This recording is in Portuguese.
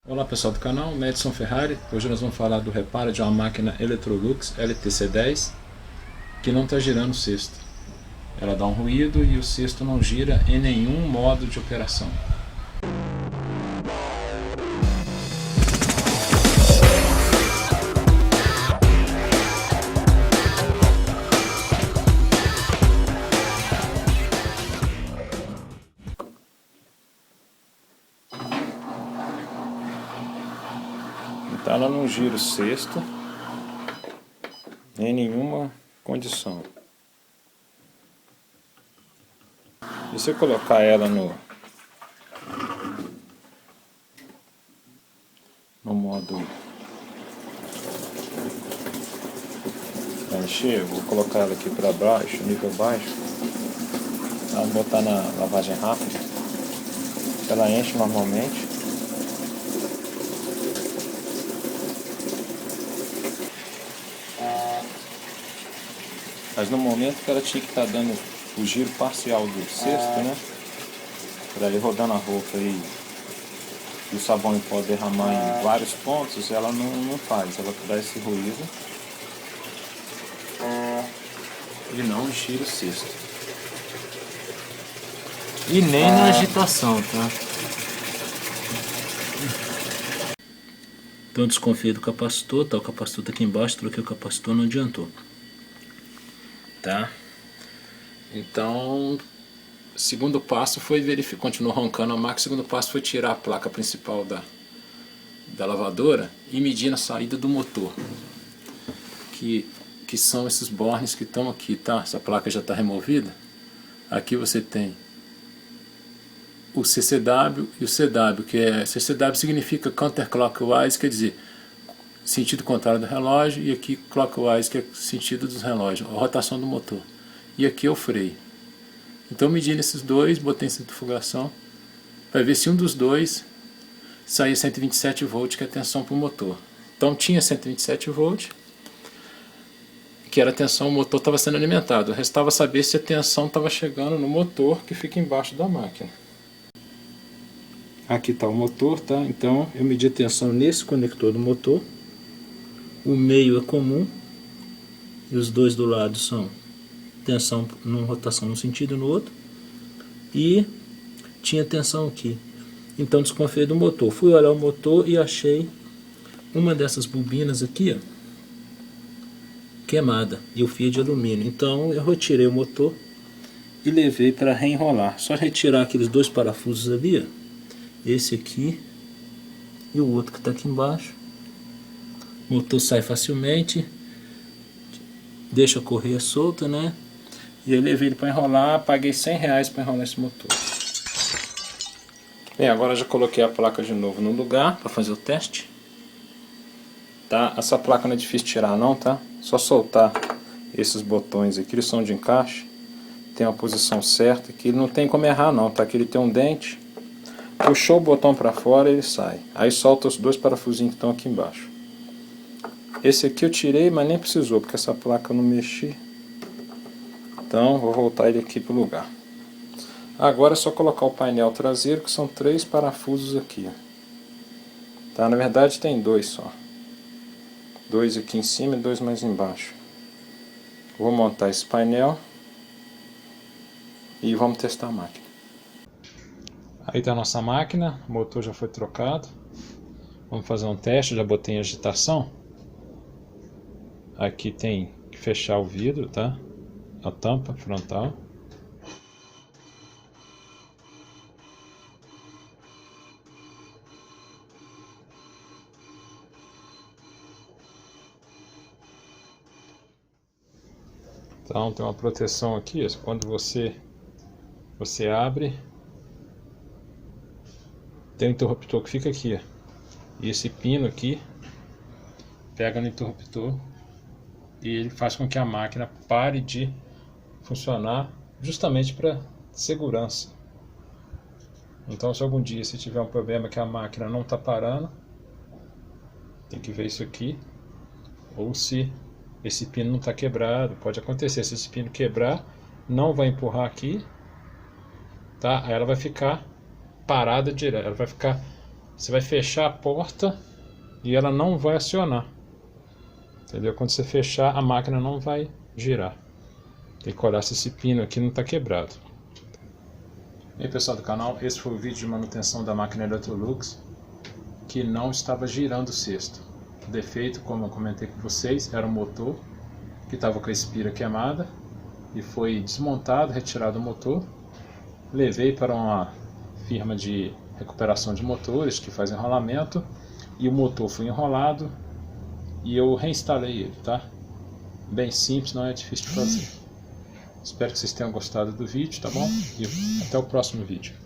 Olá pessoal do canal, Madison Ferrari. Hoje nós vamos falar do reparo de uma máquina Electrolux LTC10 que não está girando o cesto. Ela dá um ruído e o cesto não gira em nenhum modo de operação. Então ela não gira o cesto em nenhuma condição. Se você colocar ela no modo para encher, eu vou colocar ela aqui para baixo, nível baixo, vou botar na lavagem rápida, ela enche normalmente. Mas no momento que ela tinha que estar dando o giro parcial do cesto, né? Para ir rodando a roupa e o sabão em pó derramar em vários pontos, ela não faz, ela dá esse ruído e não gira o cesto. E nem na agitação, tá? Então desconfiei do capacitor, tá? O capacitor tá aqui embaixo, troquei o capacitor, não adiantou. Tá? Então, segundo passo foi verificar, continuou roncando a máquina. Segundo passo foi tirar a placa principal da lavadora e medir na saída do motor, que são esses bornes que estão aqui, tá? Essa placa já está removida. Aqui você tem o CCW e o CW, que é CCW significa counterclockwise, quer dizer sentido contrário do relógio, e aqui clockwise, que é sentido dos relógios, a rotação do motor. E aqui é o freio. Então medindo esses dois, botei em centrifugação para ver se um dos dois saía 127 volts, que é a tensão para o motor. Então tinha 127 volts, que era a tensão, o motor estava sendo alimentado. Restava saber se a tensão estava chegando no motor que fica embaixo da máquina. Aqui está o motor, tá? Então eu medi a tensão nesse conector do motor. O meio é comum e os dois do lado são tensão numa rotação num sentido e no outro, e tinha tensão aqui. Então desconfiei do motor, fui olhar o motor e achei uma dessas bobinas aqui, ó, queimada, e o fio de alumínio. Então eu retirei o motor e levei para reenrolar. Só retirar aqueles dois parafusos ali, ó, esse aqui e o outro que está aqui embaixo. O motor sai facilmente, deixa a correia solta, né? E eu levei ele para enrolar, paguei R$100 para enrolar esse motor. Bem, agora já coloquei a placa de novo no lugar para fazer o teste. Tá? Essa placa não é difícil tirar não, tá? Só soltar esses botões aqui, eles são de encaixe. Tem uma posição certa aqui, ele não tem como errar não, tá? Aqui ele tem um dente. Puxou o botão para fora, ele sai. Aí solta os dois parafusinhos que estão aqui embaixo. Esse aqui eu tirei, mas nem precisou, porque essa placa eu não mexi. Então vou voltar ele aqui para o lugar. Agora é só colocar o painel traseiro, que são 3 parafusos aqui. Tá? Na verdade tem 2 só. 2 aqui em cima e 2 mais embaixo. Vou montar esse painel e vamos testar a máquina. Aí está a nossa máquina, o motor já foi trocado. Vamos fazer um teste, já botei em agitação. Aqui tem que fechar o vidro, tá? A tampa frontal. Então tem uma proteção aqui, quando você abre, tem um interruptor que fica aqui, e esse pino aqui pega no interruptor e ele faz com que a máquina pare de funcionar, justamente para segurança. Então se algum dia você tiver um problema que a máquina não está parando, tem que ver isso aqui, ou se esse pino não está quebrado. Pode acontecer, se esse pino quebrar, não vai empurrar aqui, tá? Aí ela vai ficar parada direto, ela vai ficar você vai fechar a porta e ela não vai acionar. Entendeu? Quando você fechar, a máquina não vai girar. Tem que olhar se esse pino aqui não está quebrado. E aí, pessoal do canal, esse foi o vídeo de manutenção da máquina Electrolux que não estava girando o cesto. O defeito, como eu comentei com vocês, era o motor que estava com a espira queimada e foi desmontado, retirado o motor. Levei para uma firma de recuperação de motores que faz enrolamento e o motor foi enrolado e eu reinstalei ele, tá? Bem simples, não é difícil de fazer. Espero que vocês tenham gostado do vídeo, tá bom? E até o próximo vídeo.